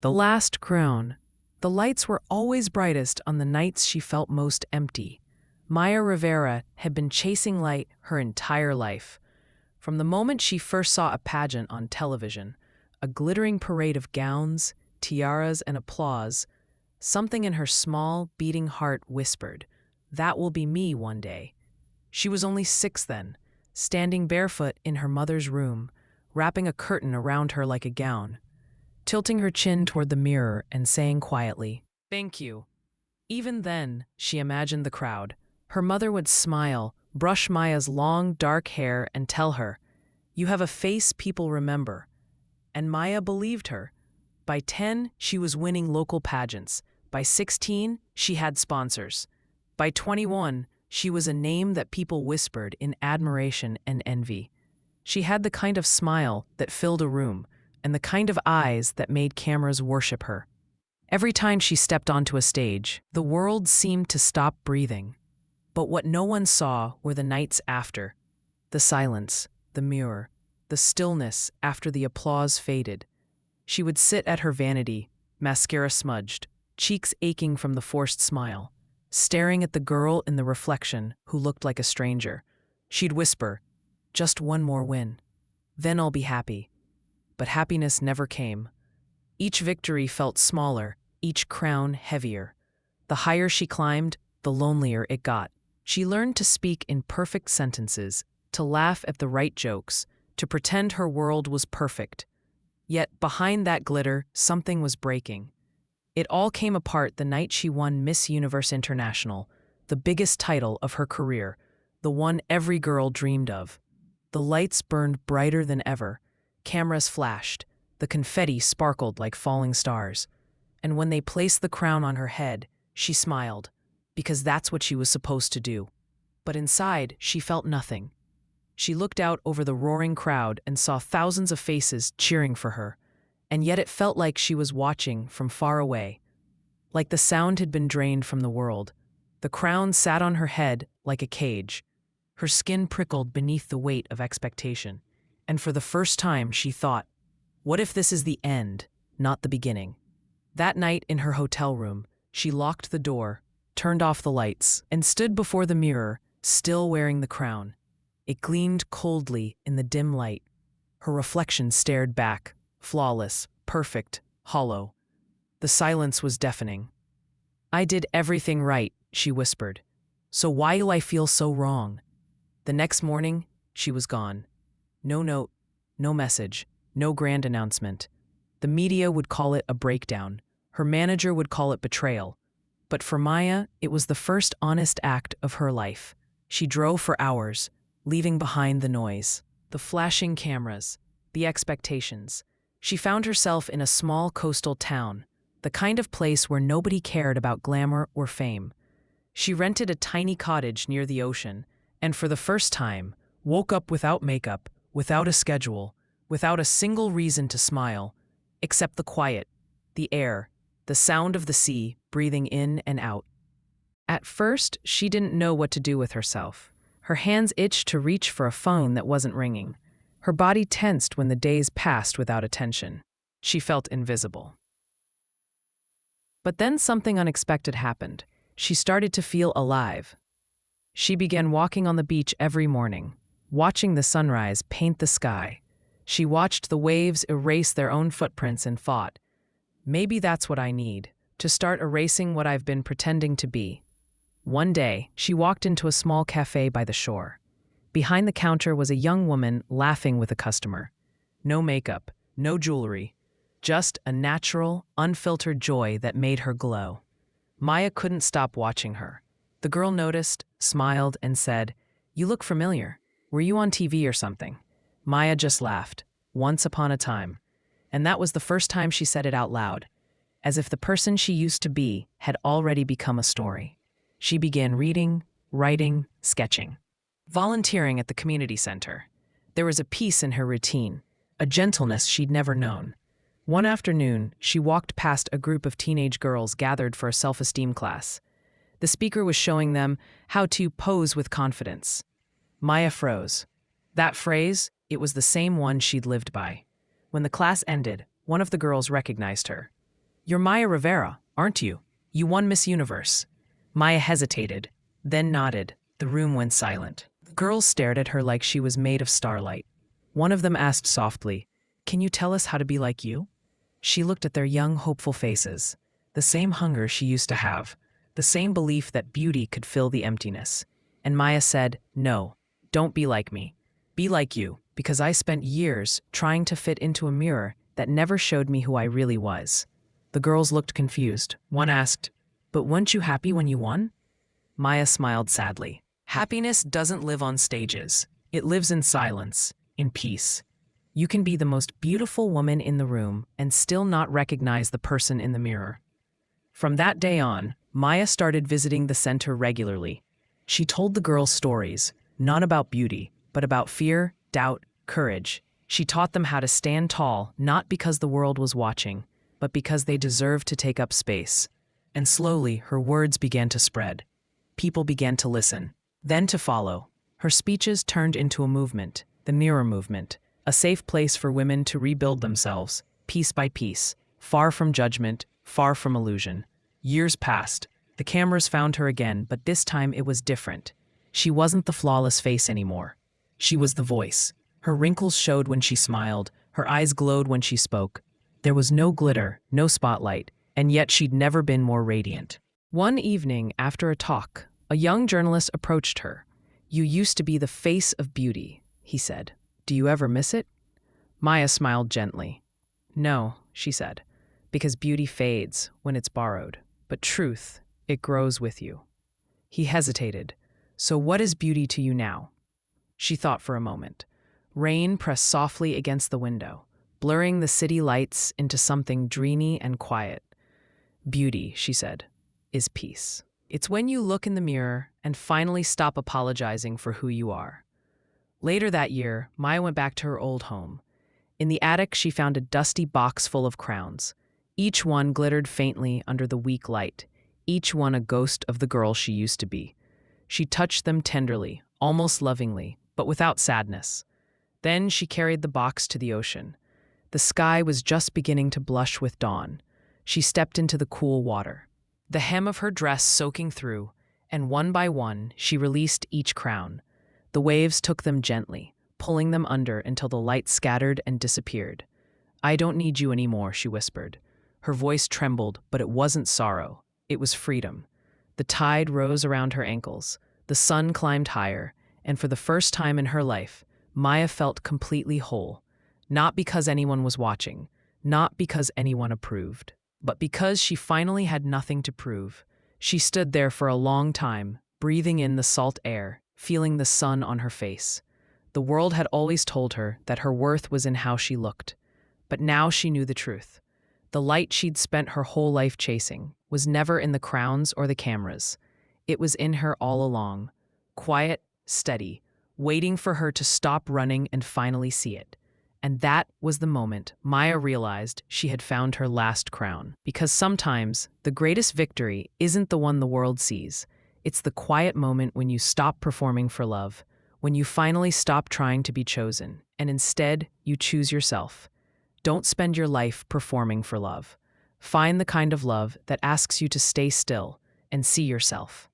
The last crown. The lights were always brightest on the nights she felt most empty. Maya Rivera had been chasing light her entire life. From the moment she first saw a pageant on television, a glittering parade of gowns, tiaras, and applause, something in her small, beating heart whispered, "That will be me one day." She was only 6 then, standing barefoot in her mother's room, wrapping a curtain around her like a gown, tilting her chin toward the mirror and saying quietly, "Thank you." Even then, she imagined the crowd. Her mother would smile, brush Maya's long, dark hair, and tell her, "You have a face people remember." And Maya believed her. By 10, she was winning local pageants. By 16, she had sponsors. By 21, she was a name that people whispered in admiration and envy. She had the kind of smile that filled a room, and the kind of eyes that made cameras worship her. Every time she stepped onto a stage, the world seemed to stop breathing. But what no one saw were the nights after. The silence, the mirror, the stillness after the applause faded. She would sit at her vanity, mascara smudged, cheeks aching from the forced smile, staring at the girl in the reflection who looked like a stranger. She'd whisper, "Just one more win. Then I'll be happy." But happiness never came. Each victory felt smaller, each crown heavier. The higher she climbed, the lonelier it got. She learned to speak in perfect sentences, to laugh at the right jokes, to pretend her world was perfect. Yet behind that glitter, something was breaking. It all came apart the night she won Miss Universe International, the biggest title of her career, the one every girl dreamed of. The lights burned brighter than ever. Cameras flashed. The confetti sparkled like falling stars. And when they placed the crown on her head, she smiled, because that's what she was supposed to do. But inside, she felt nothing. She looked out over the roaring crowd and saw thousands of faces cheering for her, and yet it felt like she was watching from far away. Like the sound had been drained from the world. The crown sat on her head like a cage. Her skin prickled beneath the weight of expectation. And for the first time, she thought, what if this is the end, not the beginning? That night in her hotel room, she locked the door, turned off the lights, and stood before the mirror, still wearing the crown. It gleamed coldly in the dim light. Her reflection stared back, flawless, perfect, hollow. The silence was deafening. "I did everything right," she whispered. "So why do I feel so wrong?" The next morning, she was gone. No note, no message, no grand announcement. The media would call it a breakdown. Her manager would call it betrayal. But for Maya, it was the first honest act of her life. She drove for hours, leaving behind the noise, the flashing cameras, the expectations. She found herself in a small coastal town, the kind of place where nobody cared about glamour or fame. She rented a tiny cottage near the ocean, and for the first time, woke up without makeup, without a schedule, without a single reason to smile, except the quiet, the air, the sound of the sea breathing in and out. At first, she didn't know what to do with herself. Her hands itched to reach for a phone that wasn't ringing. Her body tensed when the days passed without attention. She felt invisible. But then something unexpected happened. She started to feel alive. She began walking on the beach every morning, watching the sunrise paint the sky. She watched the waves erase their own footprints and thought, maybe that's what I need, to start erasing what I've been pretending to be. One day, she walked into a small cafe by the shore. Behind the counter was a young woman laughing with a customer. No makeup, no jewelry, just a natural, unfiltered joy that made her glow. Maya couldn't stop watching her. The girl noticed, smiled, and said, "You look familiar. Were you on TV or something?" Maya just laughed. Once upon a time. And that was the first time she said it out loud, as if the person she used to be had already become a story. She began reading, writing, sketching, volunteering at the community center. There was a peace in her routine, a gentleness she'd never known. One afternoon, she walked past a group of teenage girls gathered for a self-esteem class. The speaker was showing them how to pose with confidence. Maya froze. That phrase, it was the same one she'd lived by. When the class ended, one of the girls recognized her. "You're Maya Rivera, aren't you? You won Miss Universe." Maya hesitated, then nodded. The room went silent. The girls stared at her like she was made of starlight. One of them asked softly, "Can you tell us how to be like you?" She looked at their young, hopeful faces. The same hunger she used to have, the same belief that beauty could fill the emptiness. And Maya said, "No, don't be like me. Be like you, because I spent years trying to fit into a mirror that never showed me who I really was." The girls looked confused. One asked, "But weren't you happy when you won?" Maya smiled sadly. "Happiness doesn't live on stages. It lives in silence, in peace. You can be the most beautiful woman in the room and still not recognize the person in the mirror." From that day on, Maya started visiting the center regularly. She told the girls stories, not about beauty, but about fear, doubt, courage. She taught them how to stand tall, not because the world was watching, but because they deserved to take up space. And slowly, her words began to spread. People began to listen, then to follow. Her speeches turned into a movement, the Mirror Movement, a safe place for women to rebuild themselves, piece by piece, far from judgment, far from illusion. Years passed. The cameras found her again, but this time it was different. She wasn't the flawless face anymore. She was the voice. Her wrinkles showed when she smiled, her eyes glowed when she spoke. There was no glitter, no spotlight, and yet she'd never been more radiant. One evening, after a talk, a young journalist approached her. "You used to be the face of beauty," he said. "Do you ever miss it?" Maya smiled gently. "No," she said, "because beauty fades when it's borrowed, but truth, it grows with you." He hesitated. "So what is beauty to you now?" She thought for a moment. Rain pressed softly against the window, blurring the city lights into something dreamy and quiet. "Beauty," she said, "is peace. It's when you look in the mirror and finally stop apologizing for who you are." Later that year, Maya went back to her old home. In the attic, she found a dusty box full of crowns. Each one glittered faintly under the weak light, each one a ghost of the girl she used to be. She touched them tenderly, almost lovingly, but without sadness. Then she carried the box to the ocean. The sky was just beginning to blush with dawn. She stepped into the cool water, the hem of her dress soaking through, and one by one she released each crown. The waves took them gently, pulling them under until the light scattered and disappeared. "I don't need you anymore," she whispered. Her voice trembled, but it wasn't sorrow. It was freedom. The tide rose around her ankles. The sun climbed higher, and for the first time in her life, Maya felt completely whole. Not because anyone was watching, not because anyone approved, but because she finally had nothing to prove. She stood there for a long time, breathing in the salt air, feeling the sun on her face. The world had always told her that her worth was in how she looked, but now she knew the truth. The light she'd spent her whole life chasing was never in the crowns or the cameras. It was in her all along, quiet, steady, waiting for her to stop running and finally see it. And that was the moment Maya realized she had found her last crown. Because sometimes the greatest victory isn't the one the world sees. It's the quiet moment when you stop performing for love, when you finally stop trying to be chosen, and instead you choose yourself. Don't spend your life performing for love. Find the kind of love that asks you to stay still and see yourself.